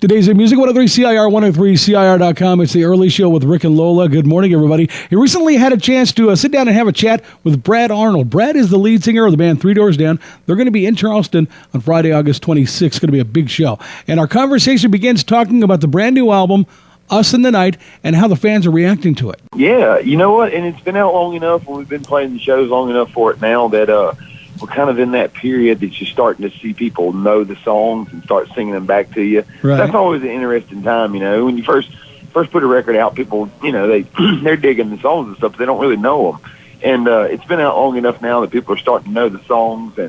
Today's Music 103 CIR 103 CIR.com. It's the early show with Rick and Lola. Good morning, everybody. He recently had a chance to sit down and have a chat with Brad Arnold. Brad is the lead singer of the band Three Doors Down. They're going to be in Charleston on Friday, August 26th. It's going to be a big show. And our conversation begins talking about the brand new album, Us in the Night, and how the fans are reacting to it. Yeah, you know what? And it's been out long enough, and we've been playing the shows long enough for it now that we're kind of in that period that you're starting to see people know the songs and start singing them back to you. Right. That's always an interesting time, you know. When you first put a record out, people, you know, they're digging the songs and stuff, but they don't really know them. And it's been out long enough now that people are starting to know the songs,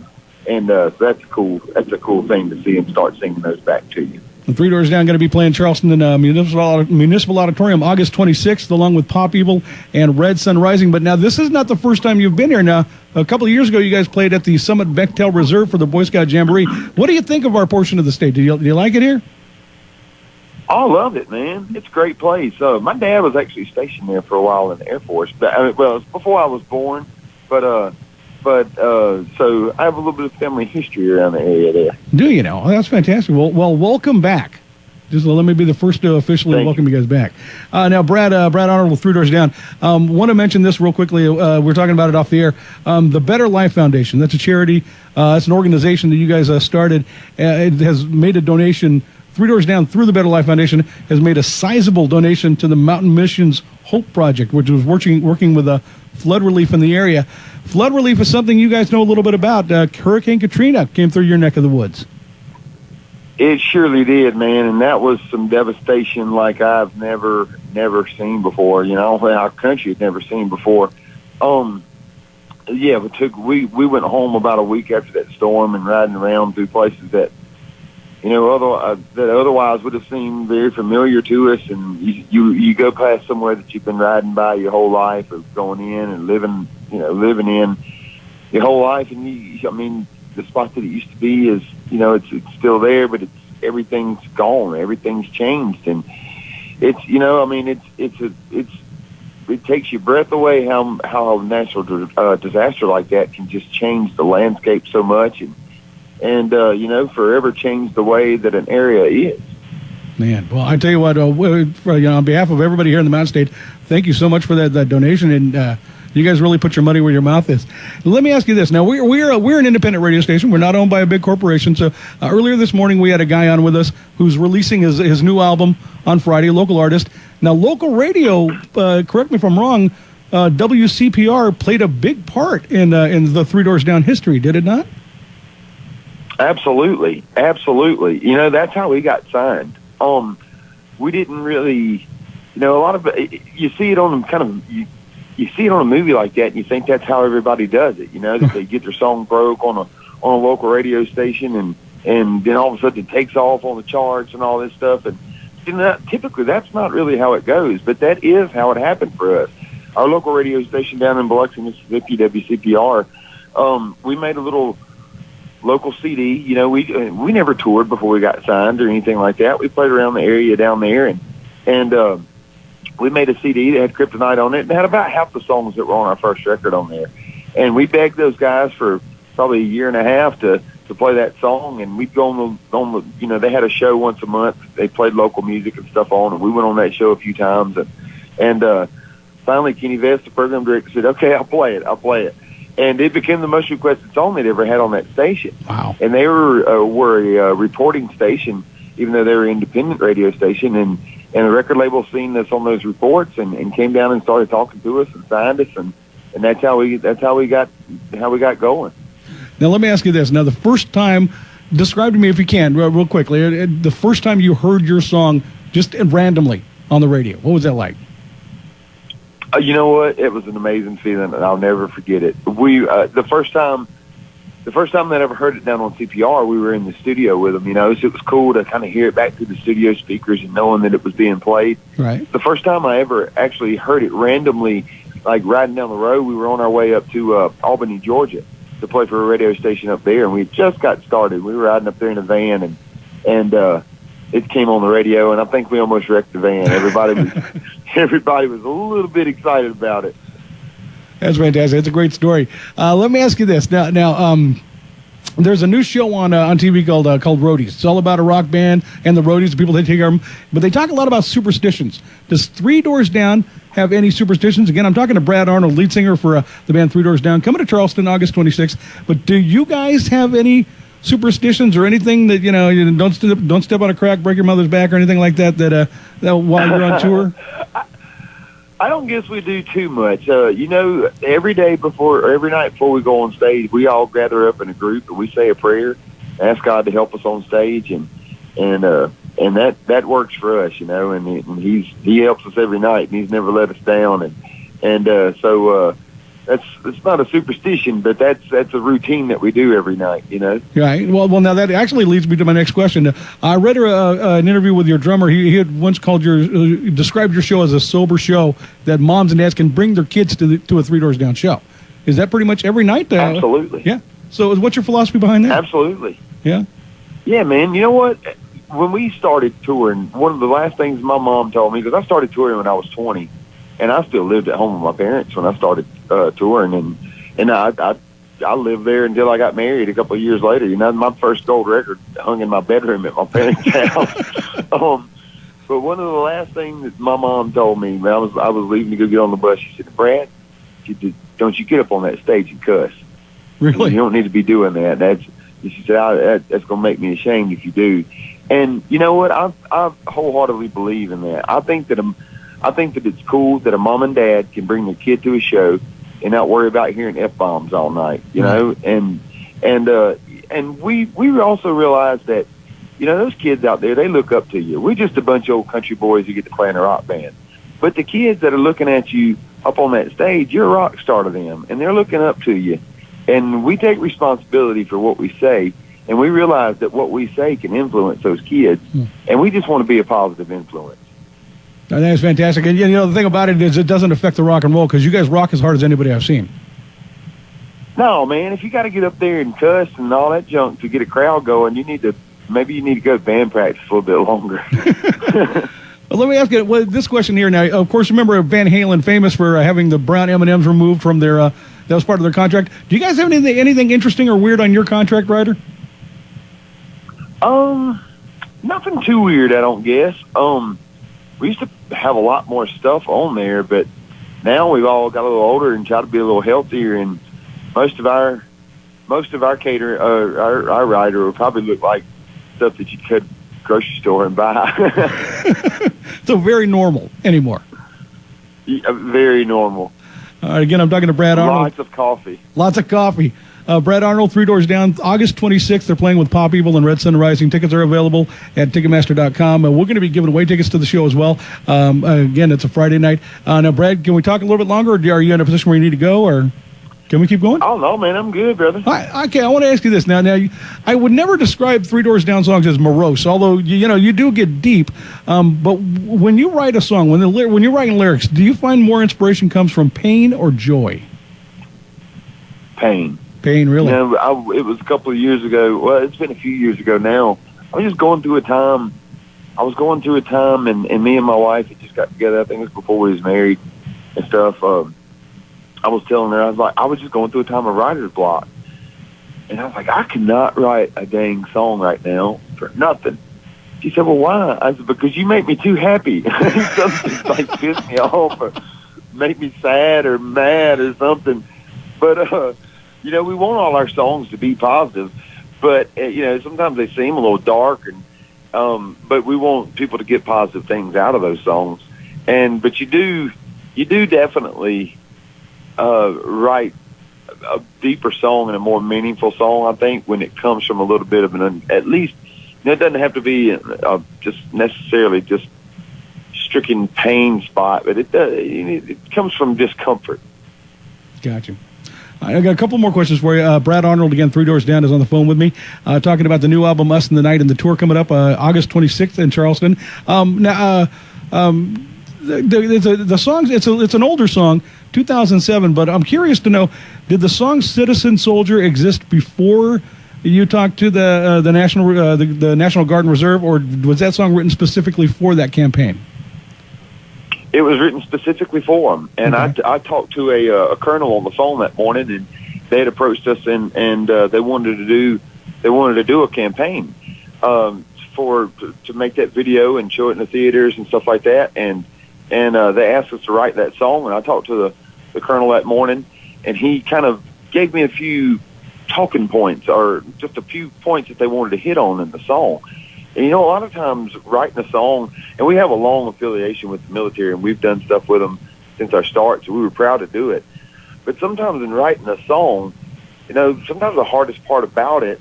and so that's cool. That's a cool thing to see them start singing those back to you. And Three Doors Down going to be playing Charleston Municipal Auditorium August 26th, along with Pop Evil and Red Sun Rising. But now this is not the first time you've been here. Now, a couple of years ago, you guys played at the Summit Bechtel Reserve for the Boy Scout Jamboree. What do you think of our portion of the state? Do you like it here? I love it, man. It's a great place. My dad was actually stationed there for a while in the Air Force. But it was before I was born. But so I have a little bit of family history around the area there. Do you know? Oh, that's fantastic. Well, welcome back. Just let me be the first to officially welcome you guys back. Now, Brad Arnold with Three Doors Down. Want to mention this real quickly. We're talking about it off the air. The Better Life Foundation. That's a charity. It's an organization that you guys started. It has made a donation. Three Doors Down, through the Better Life Foundation, has made a sizable donation to the Mountain Missions Hope Project, which was working with flood relief in the area. Flood relief is something you guys know a little bit about. Hurricane Katrina came through your neck of the woods. It surely did, man, and that was some devastation like I've never seen before. You know, our country had never seen before. Yeah, we went home about a week after that storm and riding around through places that, you know, otherwise would have seemed very familiar to us. And you go past somewhere that you've been riding by your whole life, or going in and living in your whole life. And I mean, the spot that it used to be is, you know, it's still there, but everything's gone. Everything's changed, and it's, you know, I mean, it takes your breath away how a natural disaster like that can just change the landscape so much, and you know, forever change the way that an area is. Man, well, I tell you what, on behalf of everybody here in the Mountain State, thank you so much for that donation, and you guys really put your money where your mouth is. Let me ask you this. Now, we're an independent radio station. We're not owned by a big corporation. So earlier this morning, we had a guy on with us who's releasing his new album on Friday, a local artist. Now, local radio, correct me if I'm wrong, WCPR played a big part in the Three Doors Down history, did it not? Absolutely. Absolutely. You know, that's how we got signed. We didn't really, you know, a lot of you see it on kind of, you see it on a movie like that, and you think that's how everybody does it. You know, that they get their song broke on a local radio station, and then all of a sudden it takes off on the charts and all this stuff. And you know, typically that's not really how it goes, but that is how it happened for us. Our local radio station down in Biloxi, Mississippi, WCPR, we made a little local CD. You know, we never toured before we got signed or anything like that. We played around the area down there, and we made a CD that had Kryptonite on it, and had about half the songs that were on our first record on there. And we begged those guys for probably a year and a half to play that song, and we'd go on the you know, they had a show once a month. They played local music and stuff on, and we went on that show a few times. And finally, Kenny Vest, the program director, said, "Okay, I'll play it." And it became the most requested song they'd ever had on that station. Wow! And they were a reporting station, even though they were an independent radio station, and the record label seen us on those reports and came down and started talking to us and signed us, and that's how we got going. Now let me ask you this. Now the first time, describe to me if you can, real quickly, the first time you heard your song just randomly on the radio, what was that like? You know what? It was an amazing feeling, and I'll never forget it. We the first time that I ever heard it down on CPR, we were in the studio with them, you know, so it was cool to kind of hear it back through the studio speakers and knowing that it was being played. Right. The first time I ever actually heard it randomly, like riding down the road, we were on our way up to Albany, Georgia, to play for a radio station up there, and we just got started. We were riding up there in a van, and it came on the radio, and I think we almost wrecked the van. Everybody was a little bit excited about it. That's fantastic. It's a great story. Let me ask you this. Now, There's a new show on TV called Roadies. It's all about a rock band and the roadies, the people they take care of them. But they talk a lot about superstitions. Does Three Doors Down have any superstitions? Again, I'm talking to Brad Arnold, lead singer for the band Three Doors Down, coming to Charleston August 26th. But do you guys have any superstitions or anything that, you don't step on a crack, break your mother's back or anything like that while you're on tour? I don't guess we do too much. Every night before we go on stage, we all gather up in a group and we say a prayer, ask God to help us on stage, and that works for us, and he helps us every night, and he's never let us down, so that's not a superstition, but that's a routine that we do every night, Right. Well, now that actually leads me to my next question. I read an interview with your drummer. He had once described your show as a sober show that moms and dads can bring their kids to a Three Doors Down show. Is that pretty much every night? Absolutely. Yeah. So what's your philosophy behind that? Absolutely. Yeah. Yeah, man. You know what? When we started touring, one of the last things my mom told me, because I started touring when I was 20, and I still lived at home with my parents when I started touring, and I lived there until I got married a couple of years later. My first gold record hung in my bedroom at my parents' house. But one of the last things that my mom told me when I was leaving to go get on the bus, she said, "Brad, don't you get up on that stage and cuss. Really? You don't need to be doing that. She said, that's going to make me ashamed if you do." And you know what? I wholeheartedly believe in that. I think that it's cool that a mom and dad can bring their kid to a show and not worry about hearing F-bombs all night, and we also realize that, those kids out there, they look up to you. We're just a bunch of old country boys who get to play in a rock band. But the kids that are looking at you up on that stage, you're a rock star to them, and they're looking up to you. And we take responsibility for what we say, and we realize that what we say can influence those kids, and we just want to be a positive influence. I think it's fantastic. And, the thing about it is it doesn't affect the rock and roll because you guys rock as hard as anybody I've seen. No, man, if you got to get up there and cuss and all that junk to get a crowd going, maybe you need to go to band practice a little bit longer. Well, let me ask you this question here now. Of course, remember Van Halen, famous for having the brown M&Ms removed from their that was part of their contract. Do you guys have anything interesting or weird on your contract, Ryder? Nothing too weird, I don't guess. We used to have a lot more stuff on there, but now we've all got a little older and try to be a little healthier, and most of our cater, our rider will probably look like stuff that you could grocery store and buy. So very normal anymore. Yeah, very normal. Again, I'm talking to Brad Arnold. Lots of coffee. Brad Arnold, Three Doors Down, August 26th. They're playing with Pop Evil and Red Sun Rising. Tickets are available at Ticketmaster.com. We're going to be giving away tickets to the show as well. Again, it's a Friday night. Now, Brad, can we talk a little bit longer, or are you in a position where you need to go, or can we keep going? Oh, no, man. I'm good, brother. Okay, I want to ask you this. Now, I would never describe Three Doors Down songs as morose, although, you do get deep. But when you write a song, when you're writing lyrics, do you find more inspiration comes from pain or joy? Pain. Pain, really? It was a couple of years ago. Well, it's been a few years ago now. I was just going through a time. And me and my wife had just got together. I think it was before we was married and stuff. I was telling her, I was just going through a time of writer's block. And I was like, I cannot write a dang song right now for nothing. She said, well, why? I said, because you make me too happy. Something piss me off or make me sad or mad or something. But, we want all our songs to be positive. But, sometimes they seem a little dark. But we want people to get positive things out of those songs. But you do definitely write a deeper song and a more meaningful song, I think, when it comes from a little bit of at least, it doesn't have to be just necessarily just stricken pain spot, but it comes from discomfort. Gotcha. I got a couple more questions for you. Brad Arnold, again, Three Doors Down, is on the phone with me, talking about the new album, Us and the Night, and the tour coming up August 26th in Charleston. The songs, it's an older song, 2007, but I'm curious to know, did the song Citizen Soldier exist before you talked to the National Guard and Reserve, or was that song written specifically for that campaign? It was written specifically for him, and okay. I talked to a colonel on the phone that morning, and they had approached us and they wanted to do a campaign to make that video and show it in the theaters and stuff like that. And they asked us to write that song. And I talked to the colonel that morning, and he kind of gave me a few talking points, or just a few points that they wanted to hit on in the song. And, a lot of times writing a song, and we have a long affiliation with the military, and we've done stuff with them since our start, so we were proud to do it. But sometimes in writing a song, sometimes the hardest part about it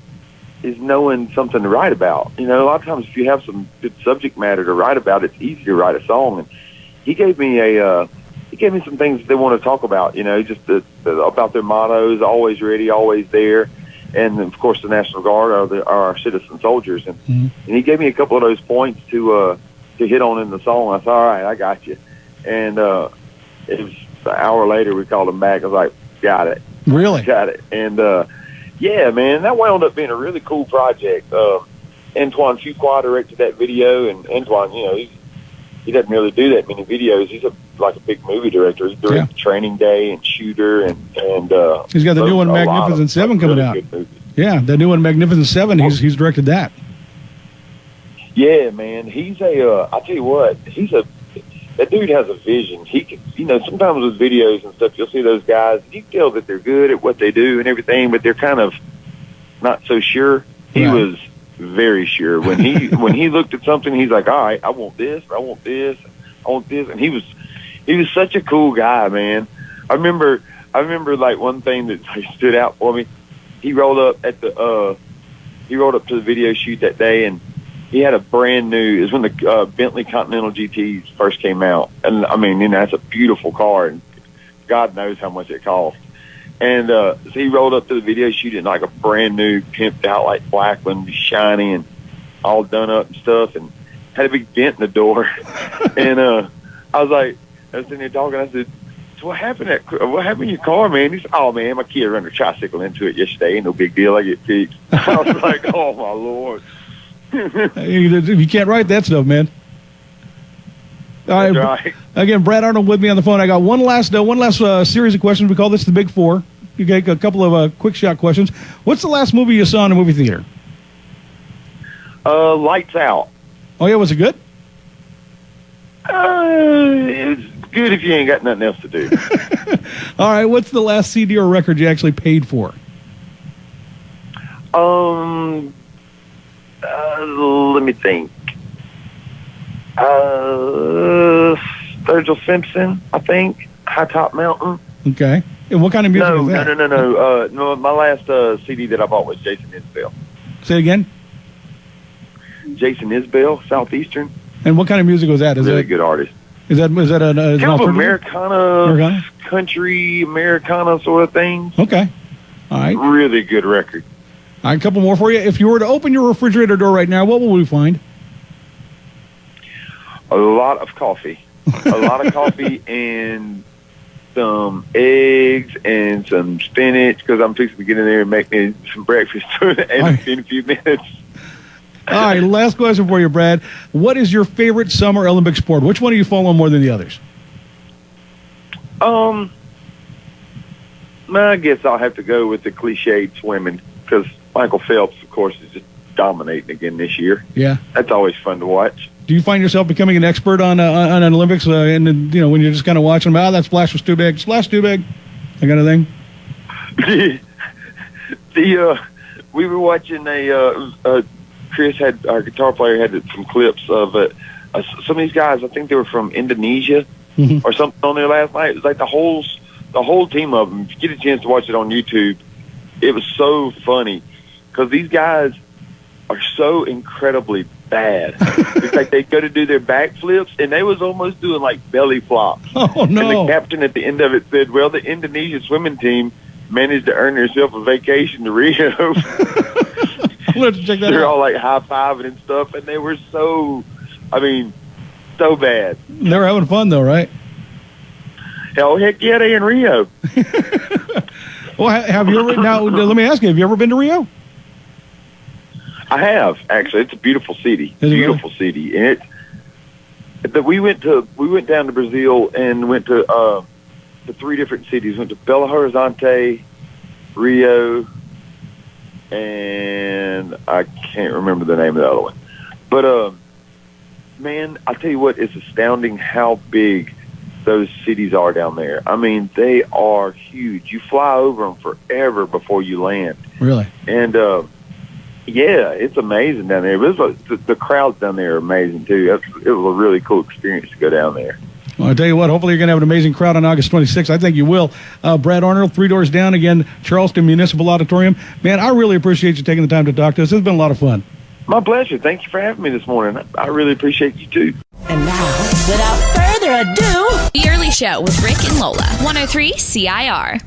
is knowing something to write about. A lot of times if you have some good subject matter to write about, it's easy to write a song. And he gave me some things that they want to talk about, just about their mottos: always ready, always there. And of course, the National Guard are our citizen soldiers. And he gave me a couple of those points to hit on in the song. I said, all right, I got you. And it was an hour later, we called him back. I was like, got it. Really? Got it. And yeah, man, that wound up being a really cool project. Antoine Fuqua directed that video, and Antoine, he doesn't really do that many videos. He's like a big movie director. He directed Training Day and Shooter, and he's got the new one, Magnificent Seven, coming out. Yeah, the new one, Magnificent Seven. He's directed that. Yeah, man, he's I'll tell you what, that dude has a vision. He can, sometimes with videos and stuff, you'll see those guys, you can tell that they're good at what they do and everything, but they're kind of not so sure. He was very sure. When he looked at something, he's like, all right, I want this, I want this, I want this. And he was such a cool guy, man. I remember like one thing that stood out for me. He rolled up to the video shoot that day, and he had a brand new, it was when the Bentley Continental GTs first came out. And I mean, that's a beautiful car, and God knows how much it cost. And so he rolled up to the video shoot in like a brand new pimped out like black one, shiny and all done up and stuff, and had a big dent in the door. And I was sitting there talking. I said, so what happened to your car, man? He said, oh man, my kid ran a tricycle into it yesterday. Ain't no big deal. I get fixed. I was like, oh my Lord. You can't write that stuff, man. All right. That's right. Again, Brad Arnold with me on the phone. I got one last series of questions. We call this the Big Four. You get a couple of quick shot questions. What's the last movie you saw in a movie theater? Lights Out. Oh yeah, was it good? It's good if you ain't got nothing else to do. All right. What's the last CD or record you actually paid for? Let me think. Sturgill Simpson, I think. High Top Mountain. Okay. And what kind of music is that? No. My last CD that I bought was Jason Isbell. Say it again? Jason Isbell, Southeastern. And what kind of music was that? Really good artist. Is that kind of Americana, country, Americana sort of thing. Okay. All right. Really good record. All right, a couple more for you. If you were to open your refrigerator door right now, what will we find? A lot of coffee. A lot of coffee and some eggs and some spinach, because I'm fixing to get in there and make me some breakfast in a few minutes. All right, last question for you, Brad. What is your favorite summer Olympic sport? Which one do you follow more than the others? I guess I'll have to go with the cliched swimming, because Michael Phelps, of course, is just dominating again this year. Yeah. That's always fun to watch. Do you find yourself becoming an expert on an Olympics, and when you're just kind of watching them, that splash was too big, splash too big, that kind of thing? We were watching Chris had, our guitar player, had some clips of some of these guys. I think they were from Indonesia or something on there last night. It was like the whole team of them. If you get a chance to watch it on YouTube, it was so funny because these guys are so incredibly bad. It's like they go to do their backflips, and they was almost doing like belly flops. Oh, no. And the captain at the end of it said, well, the Indonesian swimming team managed to earn themselves a vacation to Rio. I'm going to have to check that out. They're all like high-fiving and stuff, and they were so bad. They were having fun, though, right? Hell, heck yeah, they in Rio. Well, have you ever, now, let me ask you, have you ever been to Rio? I have, actually. It's a beautiful city. Beautiful city. And we went down to Brazil and went to 3 different cities. Went to Belo Horizonte, Rio, and I can't remember the name of the other one. But, man, I tell you what, it's astounding how big those cities are down there. I mean, they are huge. You fly over them forever before you land. Really? And, yeah, it's amazing down there. But the crowds down there are amazing, too. It was a really cool experience to go down there. Well, I'll tell you what, hopefully you're going to have an amazing crowd on August 26th. I think you will. Brad Arnold, 3 Doors Down, again, Charleston Municipal Auditorium. Man, I really appreciate you taking the time to talk to us. It's been a lot of fun. My pleasure. Thank you for having me this morning. I really appreciate you, too. And now, without further ado, The Early Show with Rick and Lola. 103 CIR.